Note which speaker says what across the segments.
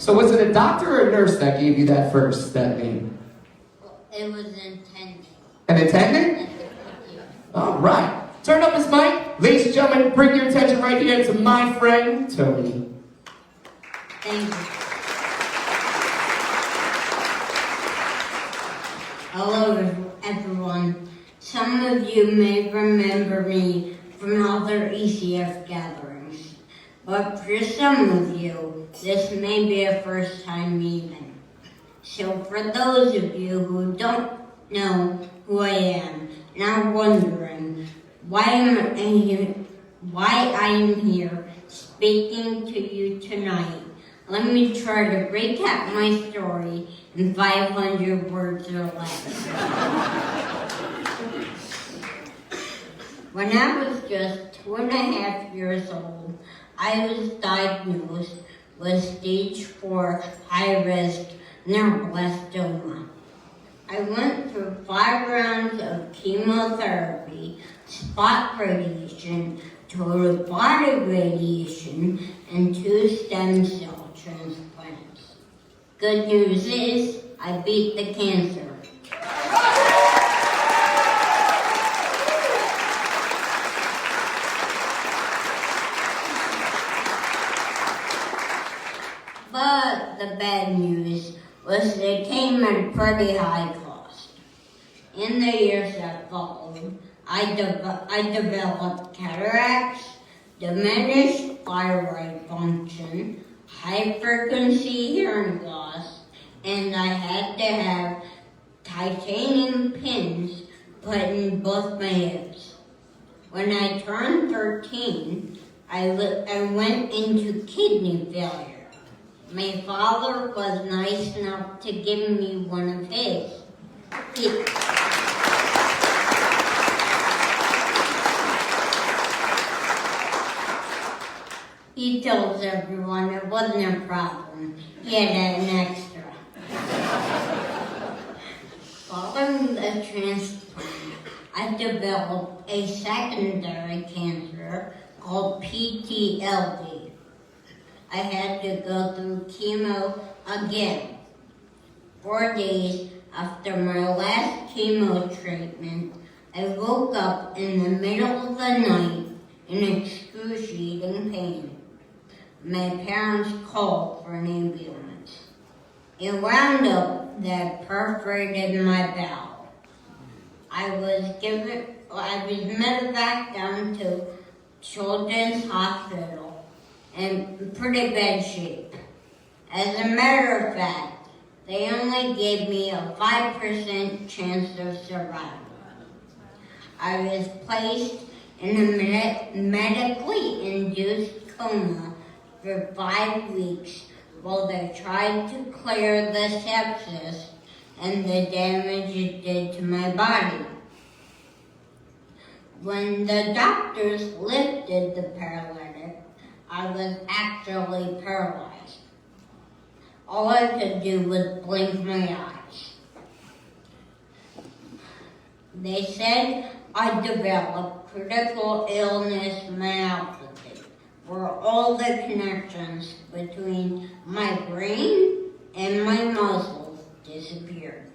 Speaker 1: So was it a doctor or a nurse that gave you that name?
Speaker 2: It was intended.
Speaker 1: An attendant? All right. Turn up his mic. Ladies and gentlemen, bring your attention right here to my friend, Tony.
Speaker 2: Thank you. Hello, everyone. Some of you may remember me from other ECF gatherings, but for some of you, this may be a first time meeting. So for those of you who don't know who I am and are wondering why I'm here speaking to you tonight, let me try to recap my story in 500 words or less. When I was just 2.5 years old, I was diagnosed with stage 4 high-risk neuroblastoma. I went through 5 rounds of chemotherapy, spot radiation, total body radiation, and 2 stem cell transplants. Good news is, I beat the cancer. But the bad news was it came at a pretty high cost. In the years that followed, I developed cataracts, diminished thyroid function, high-frequency hearing loss, and I had to have titanium pins put in both my hips. When I turned 13, I went into kidney failure. My father was nice enough to give me one of his. He tells everyone it wasn't a problem. He had an extra. Following the transplant, I developed a secondary cancer called PTLD. I had to go through chemo again. 4 days after my last chemo treatment, I woke up in the middle of the night in excruciating pain. My parents called for an ambulance. It wound up that perforated my bowel. I was medevac down to Children's Hospital in pretty bad shape. As a matter of fact, they only gave me a 5% chance of survival. I was placed in a medically induced coma for 5 weeks while they tried to clear the sepsis and the damage it did to my body. When the doctors lifted the paralytic, I was actually paralyzed. All I could do was blink my eyes. They said I developed critical illness myopathy, where all the connections between my brain and my muscles disappeared.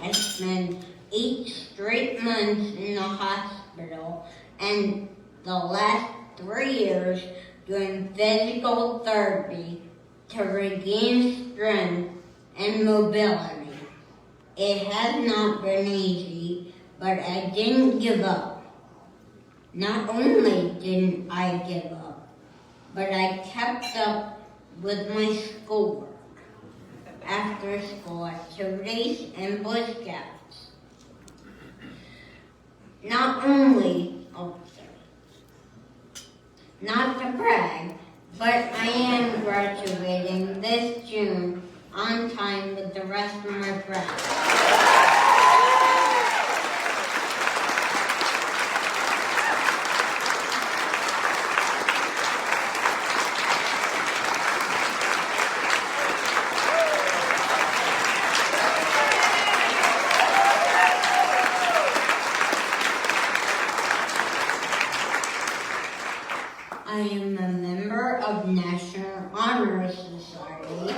Speaker 2: I spent 8 straight months in the hospital and the last 3 years doing physical therapy to regain strength and mobility. It has not been easy, but I didn't give up. Not only didn't I give up, but I kept up with my schoolwork, after school activities, and Boy Scouts. Not to brag, but I am graduating this June on time with the rest of my friends. I am a member of National Honor Society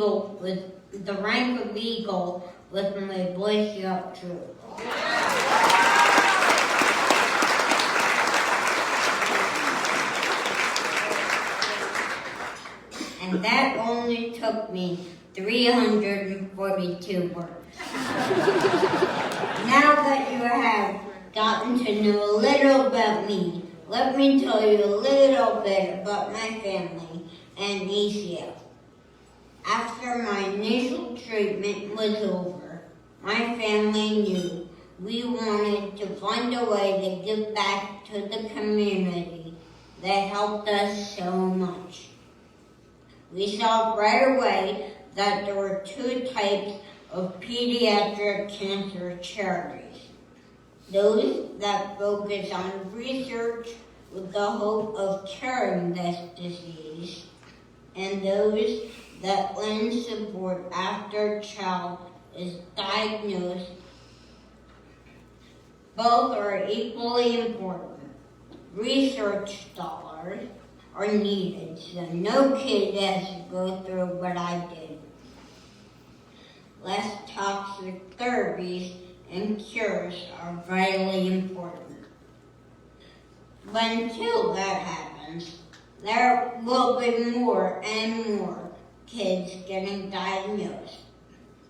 Speaker 2: Eagle with the rank of Eagle with my Boy Scout troop. And that only took me 342 words. Now that you have gotten to know a little about me, let me tell you a little bit about my family and ECF. After my initial treatment was over, my family knew we wanted to find a way to give back to the community that helped us so much. We saw right away that there were two types of pediatric cancer charities. Those that focus on research with the hope of curing this disease, and those that lend support after a child is diagnosed. Both are equally important. Research dollars are needed, so no kid has to go through what I did. Less toxic therapies and cures are vitally important. But until that happens, there will be more and more kids getting diagnosed.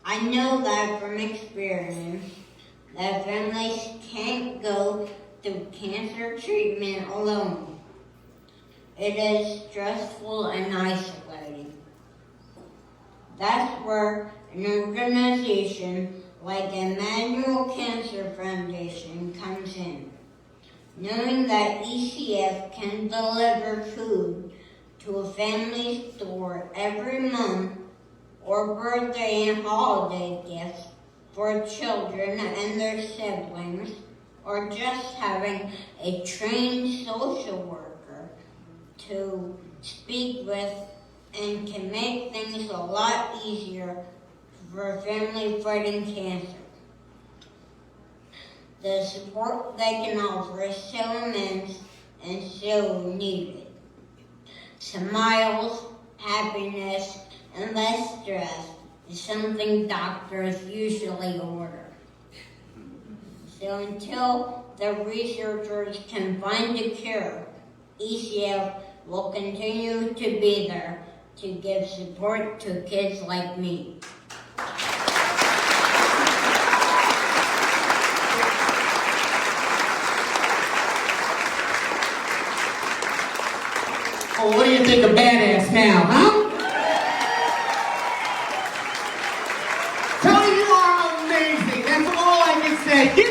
Speaker 2: I know that from experience that families can't go through cancer treatment alone. It is stressful and isolating. That's where an organization like Emmanuel Cancer Foundation comes in. Knowing that ECF can deliver food to a family's door every month, or birthday and holiday gifts for children and their siblings, or just having a trained social worker to speak with, and can make things a lot easier for a family fighting cancer. The support they can offer is so immense and so needed. Smiles, happiness, and less stress is something doctors usually order. So until the researchers can find a cure, ECF will continue to be there to give support to kids like me.
Speaker 1: Oh, what do you think of badass now, huh? Tony, you are amazing. That's all I can say.